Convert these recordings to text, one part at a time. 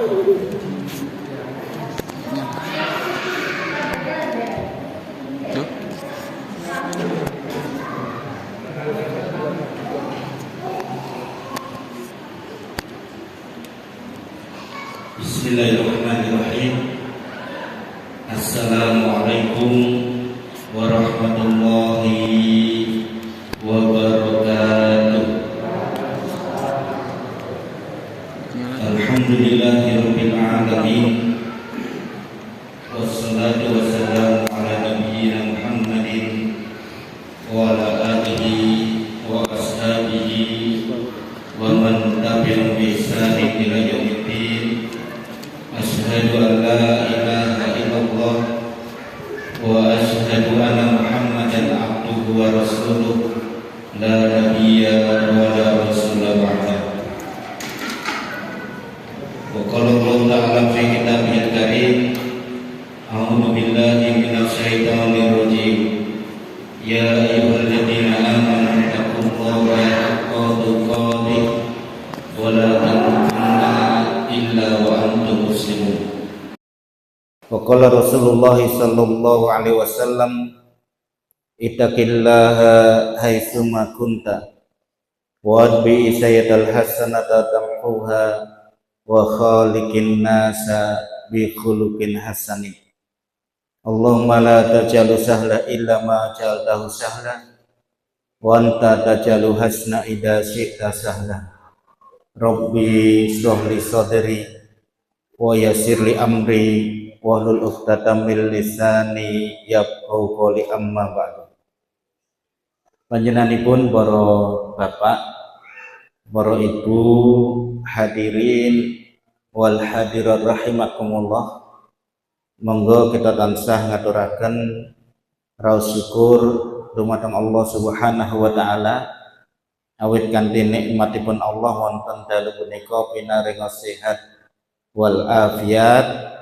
Bismillahirrahmanirrahim. Assalamualaikum warahmatullahi wabarakatuh. Alhamdulillahirabbil alamin. Wassalatu wassalamu ala nabiyyina Muhammadin wa ala alihi wa ashabihi wa man tabi'ahum bi ihsanin ila yaumiddin. Asyhadu an la ilaha illallah wa asyhadu anna Muhammadan abduhu wa rasuluh la nabiyya wa la rasula ba'da. Wa qala Allah ta'ala fi kitabihil karim, a'udzu billahi minasy syaithanir rajim. Ya ayyuhalladzina amanu taqullaha haqqa tuqatih wa la tamutunna illa wa antum muslimun. Wa qala Rasulullah sallallahu alaihi wasallam, ittaqillaha haitsu ma kunta wa adbi sayyatal hasanata tamhuha wa khaliqin nasa bi khuluqin hasanin. Allahumma la taj'al sahla illa ma ja'altahu sahla wa anta taj'alu hasna idza syi'ta sahla. Rabbi shrah li sadri wa yassir li amri wahlul 'uqdatam min lisani yafqahu qawli, amma ba'du. Panjenenganipun para bapak, para ibu, hadirin wal hadirat rahimakumullah. Monggo kita tansah ngaturaken raos syukur dumateng Allah Subhanahu wa taala awit kanthi nikmatipun Allah wonten dalu punika pinaring sehat wal afiat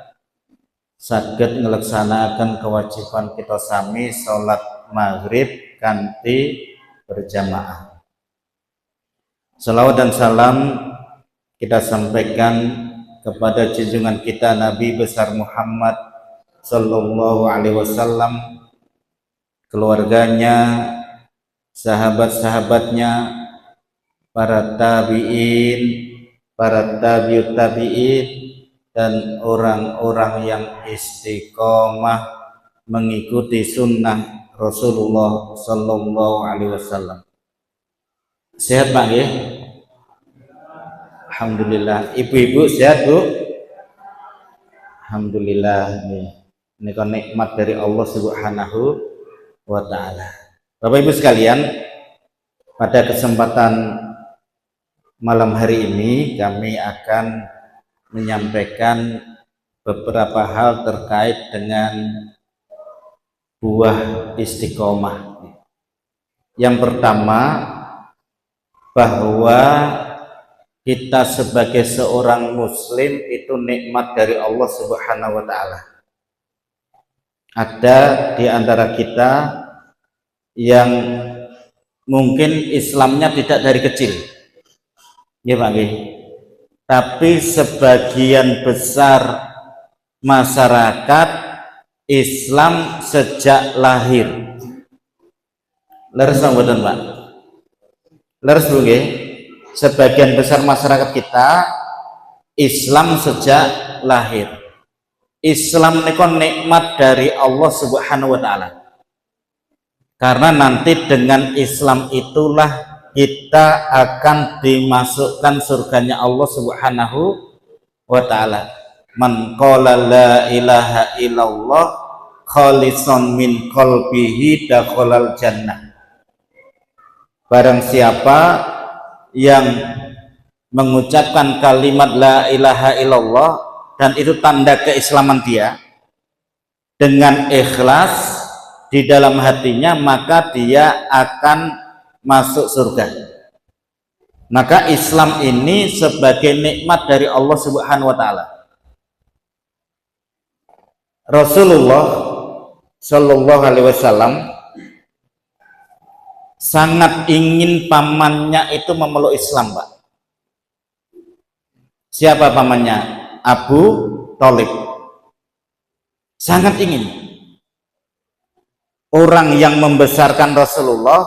saged ngleksanakaken kewajiban kita sami salat maghrib kanthi berjamaah. Salawat dan salam kita sampaikan kepada junjungan kita Nabi besar Muhammad sallallahu alaihi wasallam, keluarganya, sahabat-sahabatnya, para tabi'in, para tabi'ut tabi'in, dan orang-orang yang istiqomah mengikuti sunnah Rasulullah sallallahu alaihi wasallam. Sehat Pak ya? Alhamdulillah. Ibu-ibu sehat Bu? Alhamdulillah. Ini kan nikmat dari Allah Subhanahu wa taala. Bapak Ibu sekalian, pada kesempatan malam hari ini kami akan menyampaikan beberapa hal terkait dengan buah istiqomah. Yang pertama, bahwa kita sebagai seorang muslim itu nikmat dari Allah Subhanahu wa taala. Ada di antara kita yang mungkin Islamnya tidak dari kecil. Ya Pak nggih. Tapi sebagian besar masyarakat Islam sejak lahir. Leres mboten Pak? Leres Bu nggih? Sebagian besar masyarakat kita Islam sejak lahir. Islam niku nikmat dari Allah Subhanahu wa taala. Karena nanti dengan Islam itulah kita akan dimasukkan surganya Allah Subhanahu wa taala. Man qala la ilaha illallah khalisan min qalbihi dakhalal jannah. Barang siapa yang mengucapkan kalimat la ilaha illallah dan itu tanda keislaman dia dengan ikhlas di dalam hatinya, maka dia akan masuk surga. Maka Islam ini sebagai nikmat dari Allah Subhanahu wa taala. Rasulullah sallallahu alaihi wasallam sangat ingin pamannya itu memeluk Islam, Pak. Siapa pamannya? Abu Thalib. Sangat ingin. Orang yang membesarkan Rasulullah,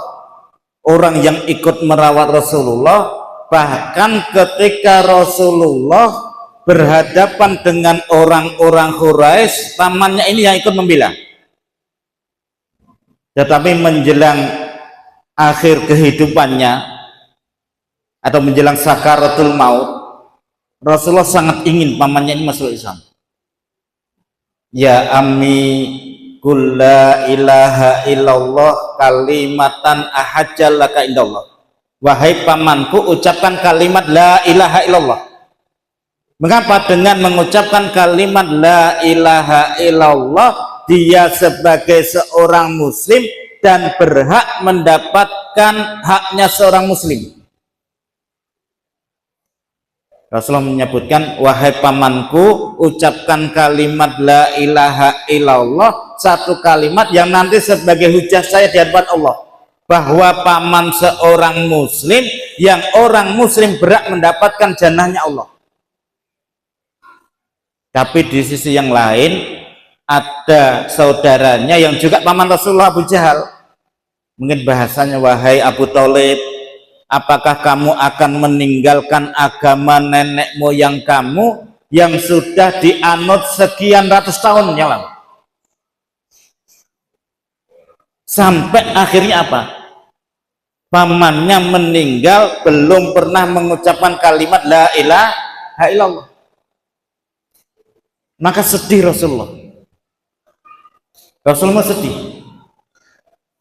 orang yang ikut merawat Rasulullah, bahkan ketika Rasulullah berhadapan dengan orang-orang Quraisy, pamannya ini yang ikut membela. Tetapi menjelang akhir kehidupannya atau menjelang sakaratul maut, Rasulullah sangat ingin pamannya ini masuk Islam. Ya ammi qul la ilaha illallah kalimatan ahajjalaka indallah. Wahai pamanku, ucapkan kalimat la ilaha illallah. Mengapa? Dengan mengucapkan kalimat la ilaha illallah, dia sebagai seorang muslim dan berhak mendapatkan haknya seorang muslim. Rasulullah menyebutkan, wahai pamanku, ucapkan kalimat la ilaha illallah, satu kalimat yang nanti sebagai hujah saya di hadapan Allah, bahwa paman seorang muslim, yang orang muslim berhak mendapatkan jannahnya Allah. Tapi di sisi yang lain ada saudaranya yang juga paman Rasulullah, Abu Jahal. Mungkin bahasanya, wahai Abu Thalib, apakah kamu akan meninggalkan agama nenek moyang kamu yang sudah dianut sekian ratus tahun yang lalu? Sampai akhirnya apa? Pamannya meninggal belum pernah mengucapkan kalimat la ilaha illallah. Maka sedih Rasulullah. Rasulullah sedih.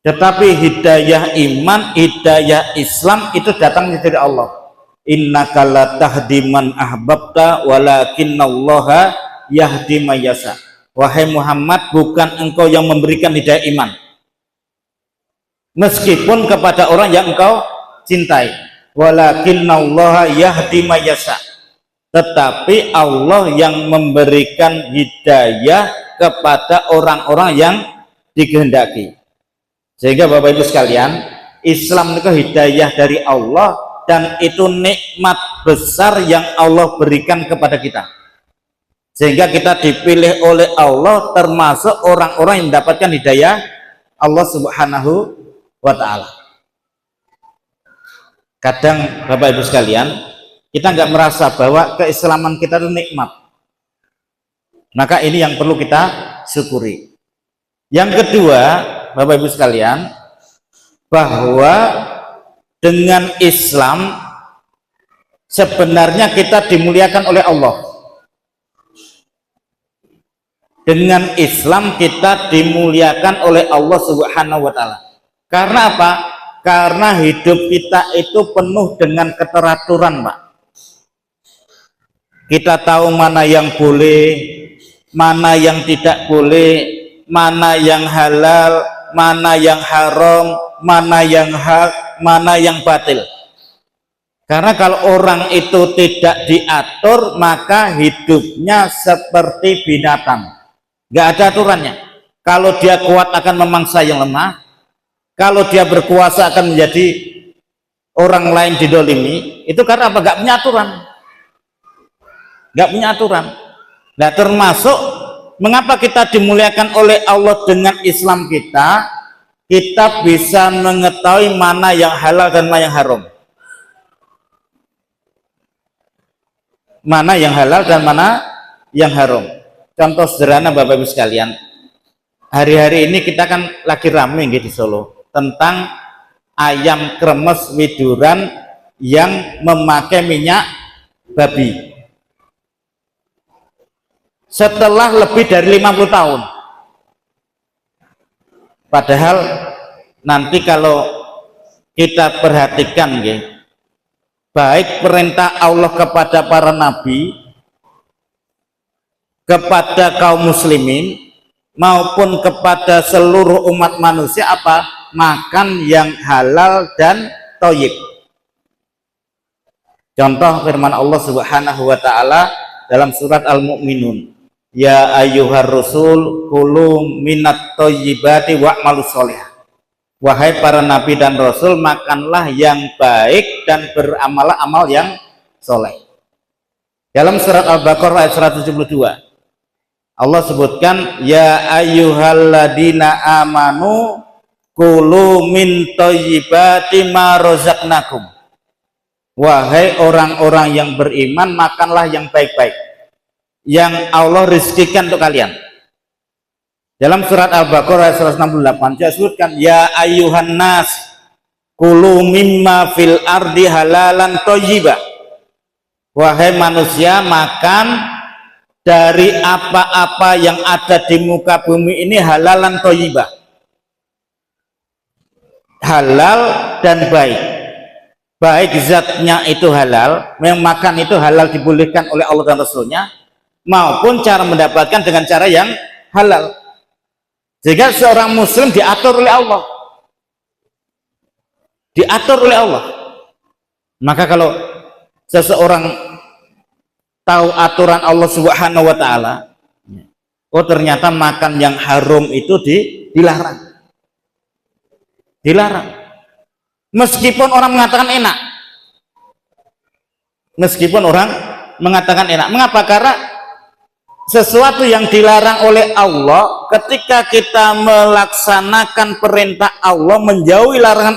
Tetapi hidayah iman, hidayah Islam itu datang dari Allah. Innaka la tahdi man ahbabta walakinallaha yahdi may yasha. Wahai Muhammad, bukan engkau yang memberikan hidayah iman, meskipun kepada orang yang engkau cintai. Walakinallaha yahdi may yasha. Tetapi Allah yang memberikan hidayah kepada orang-orang yang dikehendaki. Sehingga Bapak Ibu sekalian, Islam itu hidayah dari Allah, dan itu nikmat besar yang Allah berikan kepada kita. Sehingga kita dipilih oleh Allah termasuk orang-orang yang mendapatkan hidayah Allah Subhanahu wa ta'ala. Kadang Bapak Ibu sekalian, kita nggak merasa bahwa keislaman kita itu nikmat. Maka ini yang perlu kita syukuri. Yang kedua, Bapak Ibu sekalian, bahwa dengan Islam sebenarnya kita dimuliakan oleh Allah. Dengan Islam kita dimuliakan oleh Allah Subhanahu wa ta'ala. Karena apa? Karena hidup kita itu penuh dengan keteraturan, Pak. Kita tahu mana yang boleh, mana yang tidak boleh, mana yang halal, mana yang haram, mana yang hak, mana yang batil. Karena kalau orang itu tidak diatur, maka hidupnya seperti binatang, nggak ada aturannya. Kalau dia kuat akan memangsa yang lemah, kalau dia berkuasa akan menjadi orang lain didolimi. Itu karena apa? Nggak punya aturan, nggak punya aturan. Nah, termasuk mengapa kita dimuliakan oleh Allah dengan Islam kita bisa mengetahui mana yang halal dan mana yang haram, mana yang halal dan mana yang haram. Contoh sederhana Bapak Ibu sekalian, hari-hari ini kita kan lagi rame di Solo tentang ayam kremes widuran yang memakai minyak babi. Setelah lebih dari 50 tahun. Padahal nanti kalau kita perhatikan, baik perintah Allah kepada para nabi, kepada kaum muslimin, maupun kepada seluruh umat manusia, apa? Makan yang halal dan thayyib. Contoh firman Allah Subhanahu wa ta'ala dalam surat Al-Mu'minun, ya ayyuhar rusul kulu minat thayyibati wa'malus sholih. Wahai para nabi dan rasul, makanlah yang baik dan beramalah amal yang soleh. Dalam surat Al-Baqarah ayat 172 Allah sebutkan, ya ayyuhalladzina amanu kulu min thayyibati ma razaqnakum. Wahai orang-orang yang beriman, makanlah yang baik-baik yang Allah rizkikan untuk kalian. Dalam surat Al-Baqarah ayat 168 disebutkan, ya ayyuhan nas kulu mimma fil ardi halalan thayyibah. Wahai manusia, makan dari apa-apa yang ada di muka bumi ini halalan thayyibah, halal dan baik. Baik zatnya itu halal, memang makan itu halal dibolehkan oleh Allah dan Rasulnya, maupun cara mendapatkan dengan cara yang halal. Sehingga seorang muslim diatur oleh Allah, diatur oleh Allah. Maka kalau seseorang tahu aturan Allah Subhanahu wa taala, oh ternyata makan yang haram itu dilarang. Dilarang. Meskipun orang mengatakan enak. Meskipun orang mengatakan enak. Mengapa? Karena sesuatu yang dilarang oleh Allah, ketika kita melaksanakan perintah Allah, menjauhi larangan